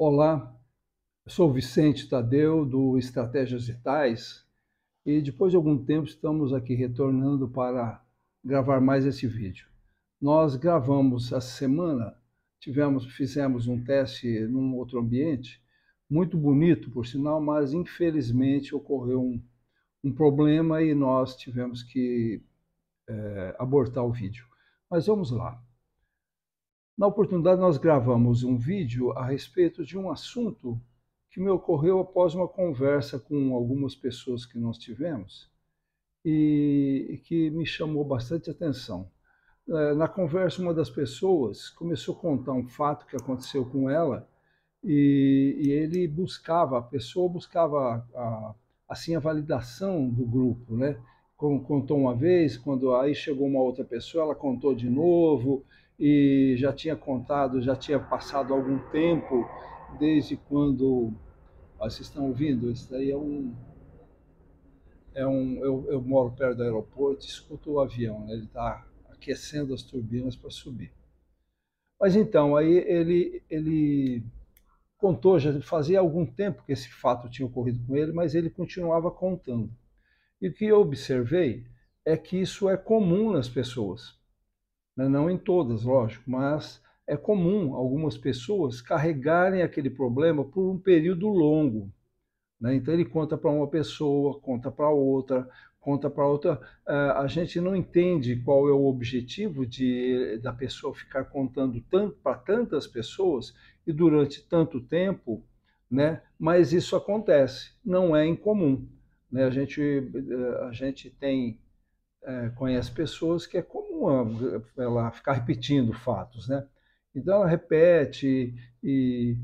Olá, eu sou o Vicente Tadeu, do Estratégias Vitais, e depois de algum tempo estamos aqui retornando para gravar mais esse vídeo. Nós gravamos essa semana, fizemos um teste num outro ambiente, muito bonito por sinal, mas infelizmente ocorreu um problema e nós tivemos que abortar o vídeo. Mas vamos lá. Na oportunidade, nós gravamos um vídeo a respeito de um assunto que me ocorreu após uma conversa com algumas pessoas que nós tivemos e que me chamou bastante atenção. Na conversa, uma das pessoas começou a contar um fato que aconteceu com ela e a pessoa buscava assim a validação do grupo, né? Contou uma vez, quando aí chegou uma outra pessoa, ela contou de novo e já tinha contado, já tinha passado algum tempo desde quando. Vocês estão ouvindo? Isso daí eu moro perto do aeroporto, escuto o avião, né? Ele está aquecendo as turbinas para subir. Mas então, aí ele contou, já fazia algum tempo que esse fato tinha ocorrido com ele, mas ele continuava contando. E o que eu observei é que isso é comum nas pessoas, né? Não em todas, lógico, mas é comum algumas pessoas carregarem aquele problema por um período longo, né? Então ele conta para uma pessoa, conta para outra. A gente não entende qual é o objetivo da pessoa ficar contando tanto para tantas pessoas e durante tanto tempo, né? Mas isso acontece, não é incomum, né? A gente conhece pessoas que é comum ela ficar repetindo fatos, né? Então ela repete e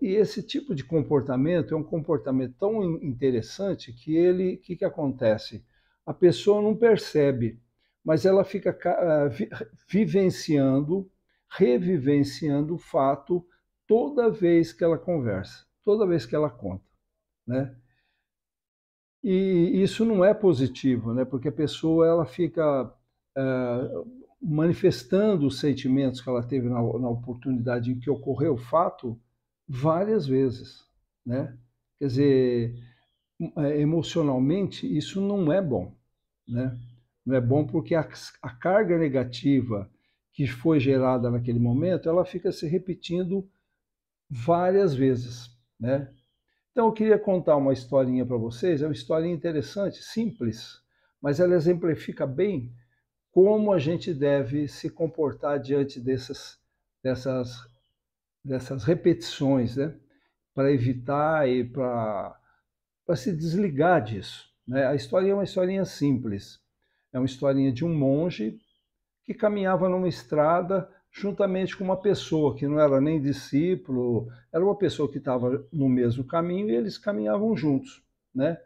esse tipo de comportamento é um comportamento tão interessante que acontece? A pessoa não percebe, mas ela fica vivenciando, revivenciando o fato toda vez que ela conversa, toda vez que ela conta, né? E isso não é positivo, né? Porque a pessoa ela fica manifestando os sentimentos que ela teve na oportunidade em que ocorreu o fato várias vezes, né? Quer dizer, emocionalmente isso não é bom, né? Não é bom porque a carga negativa que foi gerada naquele momento, ela fica se repetindo várias vezes, né? Então eu queria contar uma historinha para vocês, é uma historinha interessante, simples, mas ela exemplifica bem como a gente deve se comportar diante dessas, dessas repetições, né? Para evitar e para se desligar disso, né? A historinha é uma historinha simples, é uma historinha de um monge que caminhava numa estrada juntamente com uma pessoa que não era nem discípulo, era uma pessoa que estava no mesmo caminho e eles caminhavam juntos, né?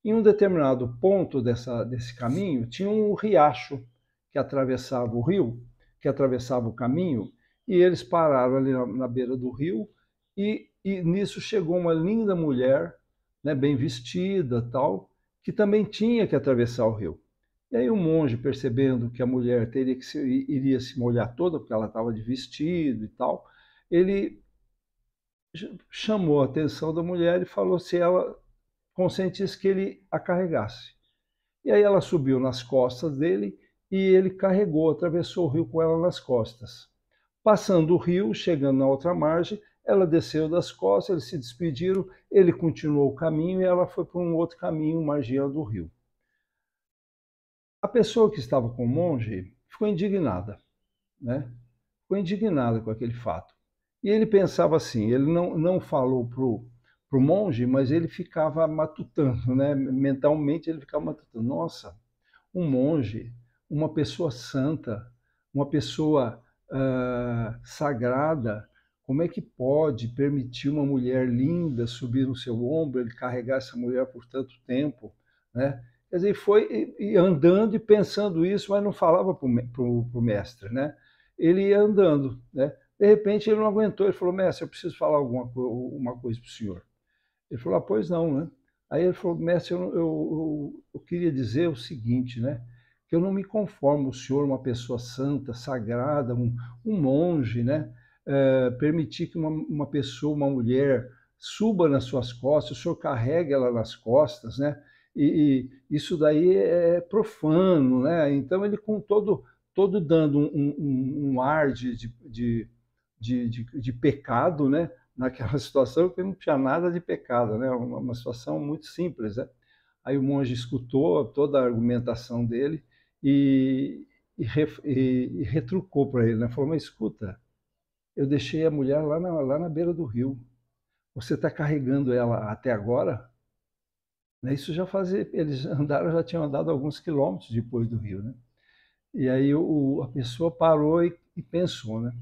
Em um determinado ponto desse caminho, tinha um riacho que atravessava o rio, que atravessava o caminho, e eles pararam ali na beira do rio, e nisso chegou uma linda mulher, né, bem vestida, tal, que também tinha que atravessar o rio. E aí o monge, percebendo que a mulher iria se molhar toda, porque ela estava de vestido e tal, ele chamou a atenção da mulher e falou se ela consentisse que ele a carregasse. E aí ela subiu nas costas dele e ele carregou, atravessou o rio com ela nas costas. Passando o rio, chegando na outra margem, ela desceu das costas, eles se despediram, ele continuou o caminho e ela foi para um outro caminho, margeando o rio. A pessoa que estava com o monge ficou indignada, né? Ficou indignada com aquele fato. E ele pensava assim, ele não falou para o monge, mas ele ficava matutando, né? Mentalmente ele ficava matutando. Nossa, um monge, uma pessoa santa, uma pessoa sagrada, como é que pode permitir uma mulher linda subir no seu ombro, ele carregar essa mulher por tanto tempo, né? Quer dizer, foi andando e pensando isso, mas não falava para o mestre, né? Ele ia andando, né? De repente ele não aguentou, ele falou, mestre, eu preciso falar uma coisa para o senhor. Ele falou, pois não, né? Aí ele falou, mestre, eu queria dizer o seguinte, né? Que eu não me conformo, o senhor, uma pessoa santa, sagrada, um monge, né? permitir que uma pessoa, uma mulher, suba nas suas costas, o senhor carrega ela nas costas, né? E isso daí é profano, né? Então ele com todo dando um ar de pecado, né? Naquela situação que não tinha nada de pecado, né? Uma situação muito simples, né? Aí o monge escutou toda a argumentação dele e, e retrucou para ele, né? Falou, mas escuta, eu deixei a mulher lá na beira do rio. Você está carregando ela até agora? Né? Isso já fazia, eles andaram, já tinham andado alguns quilômetros depois do rio, né? E aí a pessoa parou e pensou, né?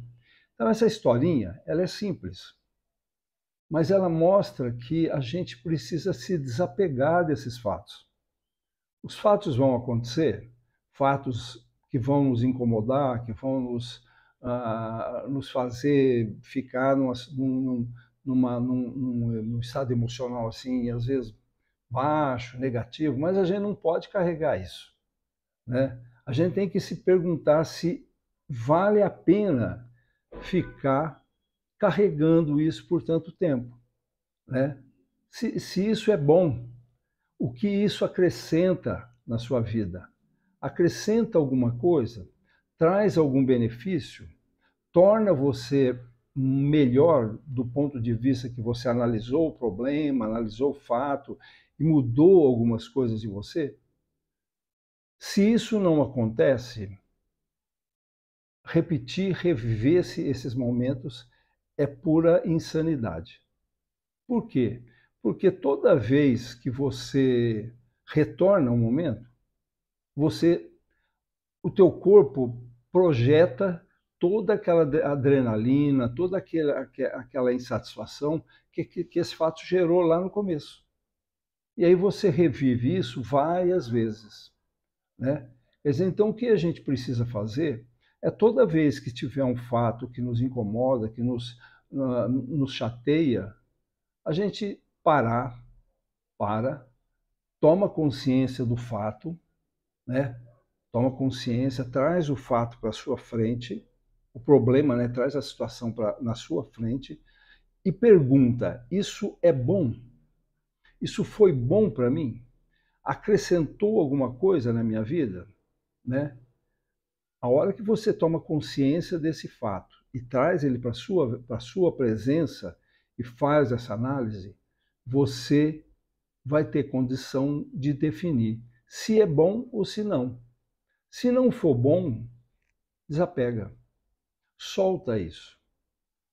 Então essa historinha, ela é simples, mas ela mostra que a gente precisa se desapegar desses fatos. Os fatos vão acontecer, fatos que vão nos incomodar, que vão nos fazer ficar num estado emocional assim, às vezes baixo, negativo, mas a gente não pode carregar isso, né? A gente tem que se perguntar se vale a pena ficar carregando isso por tanto tempo, né? Se isso é bom, o que isso acrescenta na sua vida? Acrescenta alguma coisa? Traz algum benefício? Torna você melhor do ponto de vista que você analisou o problema, analisou o fato e mudou algumas coisas em você? Se isso não acontece, repetir, reviver esses momentos é pura insanidade. Por quê? Porque toda vez que você retorna ao momento, o teu corpo projeta toda aquela adrenalina, toda aquela insatisfação que esse fato gerou lá no começo. E aí você revive isso várias vezes, né? Quer dizer, então o que a gente precisa fazer é toda vez que tiver um fato que nos incomoda, que nos chateia, a gente para, toma consciência do fato, né? Toma consciência, traz o fato para a sua frente, o problema, né? Traz a situação na sua frente e pergunta: isso é bom? Isso foi bom para mim? Acrescentou alguma coisa na minha vida, né? A hora que você toma consciência desse fato e traz ele para a sua presença e faz essa análise, você vai ter condição de definir se é bom ou se não. Se não for bom, desapega, solta isso.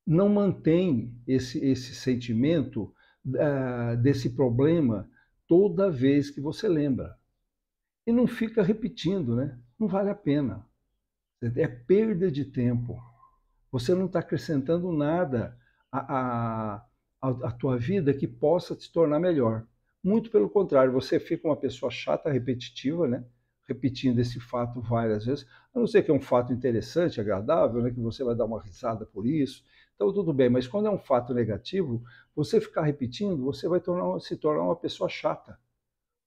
Não mantém esse sentimento desse problema toda vez que você lembra. E não fica repetindo, né? Não vale a pena. É perda de tempo. Você não está acrescentando nada à tua vida que possa te tornar melhor. Muito pelo contrário, você fica uma pessoa chata, repetitiva, né? Repetindo esse fato várias vezes, a não ser que é um fato interessante, agradável, né? Que você vai dar uma risada por isso. Então, tudo bem, mas quando é um fato negativo, você ficar repetindo, você vai se tornar uma pessoa chata.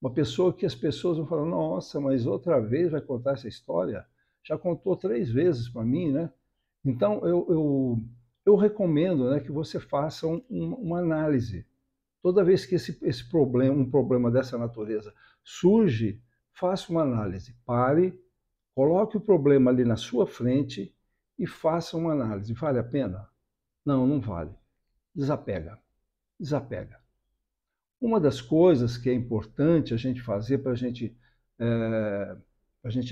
Uma pessoa que as pessoas vão falar, nossa, mas outra vez vai contar essa história? Já contou 3 vezes para mim, né? Então, eu recomendo, né, que você faça uma análise. Toda vez que esse problema, um problema dessa natureza surge, faça uma análise. Pare, coloque o problema ali na sua frente e faça uma análise. Vale a pena? Não, não vale. Desapega. Desapega. Uma das coisas que é importante a gente fazer para a gente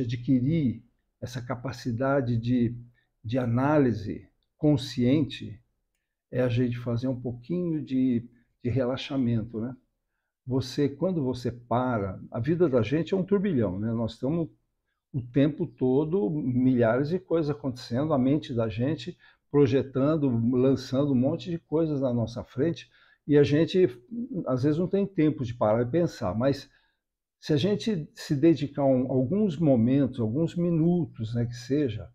adquirir essa capacidade de análise consciente é a gente fazer um pouquinho de relaxamento, né? Quando você para, a vida da gente é um turbilhão, né? Nós estamos o tempo todo, milhares de coisas acontecendo, a mente da gente projetando, lançando um monte de coisas na nossa frente, e a gente, às vezes, não tem tempo de parar e pensar, mas se a gente se dedicar alguns momentos, alguns minutos, né, que seja,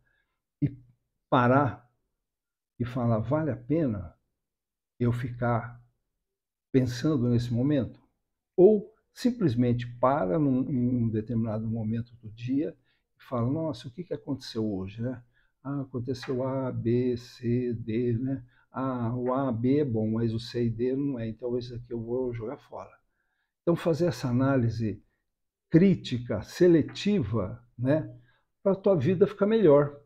e parar e falar, vale a pena eu ficar pensando nesse momento? Ou simplesmente para em um determinado momento do dia e fala, nossa, o que aconteceu hoje, né? Ah, aconteceu A, B, C, D, né? Ah, o A, B é bom, mas o C e D não é, então esse aqui eu vou jogar fora. Então, fazer essa análise crítica, seletiva, né? Para a tua vida ficar melhor.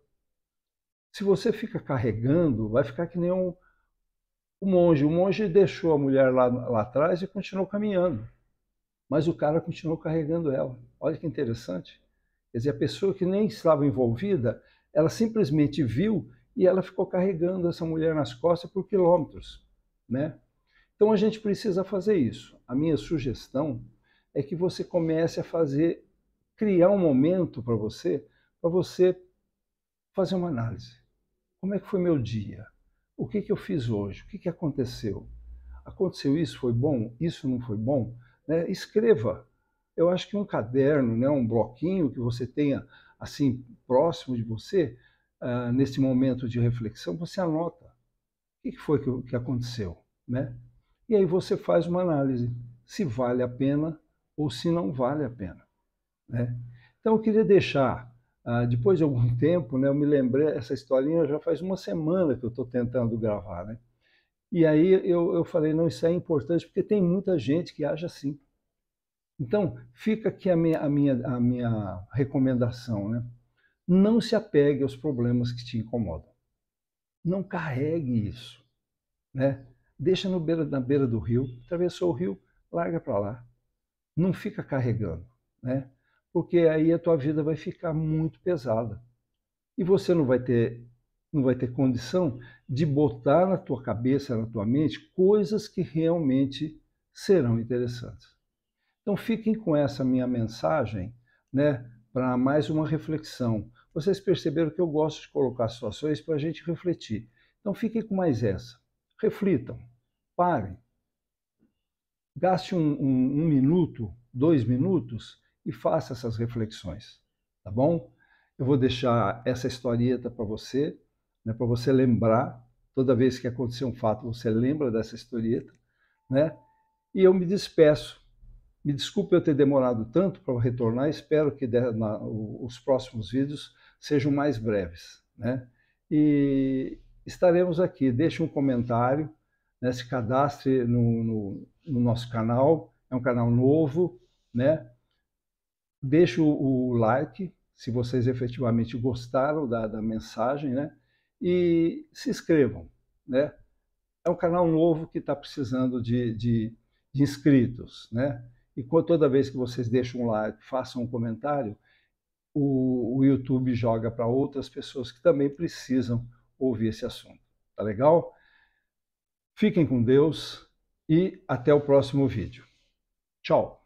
Se você fica carregando, vai ficar que nem o monge. O monge deixou a mulher lá atrás e continuou caminhando, mas o cara continuou carregando ela. Olha que interessante. Quer dizer, a pessoa que nem estava envolvida, ela simplesmente viu e ela ficou carregando essa mulher nas costas por quilômetros, né? Então a gente precisa fazer isso. A minha sugestão é que você comece a criar um momento para você fazer uma análise. Como é que foi meu dia? O que eu fiz hoje? O que aconteceu? Aconteceu isso, foi bom? Isso não foi bom? Né? Escreva. Eu acho que um caderno, né, um bloquinho que você tenha assim próximo de você, nesse momento de reflexão, você anota. O que foi que aconteceu? Né? E aí você faz uma análise, se vale a pena ou se não vale a pena. Né? Então eu queria deixar, depois de algum tempo, né, eu me lembrei, essa historinha já faz uma semana que eu estou tentando gravar, né? E aí eu falei, não, isso é importante porque tem muita gente que age assim. Então, fica aqui a minha recomendação, né? Não se apegue aos problemas que te incomodam. Não carregue isso, né? Deixa na beira do rio, atravessou o rio, larga para lá. Não fica carregando, né? Porque aí a tua vida vai ficar muito pesada. E você não vai ter condição de botar na tua cabeça, na tua mente, coisas que realmente serão interessantes. Então fiquem com essa minha mensagem, né, para mais uma reflexão. Vocês perceberam que eu gosto de colocar situações para a gente refletir. Então fiquem com mais essa. Reflitam, parem, gaste um minuto, 2 minutos e faça essas reflexões, tá bom? Eu vou deixar essa historieta para você, né, para você lembrar, toda vez que acontecer um fato, você lembra dessa historieta, né? E eu me despeço. Me desculpe eu ter demorado tanto para retornar, espero que os próximos vídeos sejam mais breves, né? E estaremos aqui. Deixe um comentário, né? Se cadastre no nosso canal, é um canal novo, né? Deixe o like, se vocês efetivamente gostaram da mensagem, né? E se inscrevam, né? É um canal novo que está precisando de inscritos, né? E toda vez que vocês deixam um like, façam um comentário, o YouTube joga para outras pessoas que também precisam ouvir esse assunto. Tá legal? Fiquem com Deus e até o próximo vídeo. Tchau!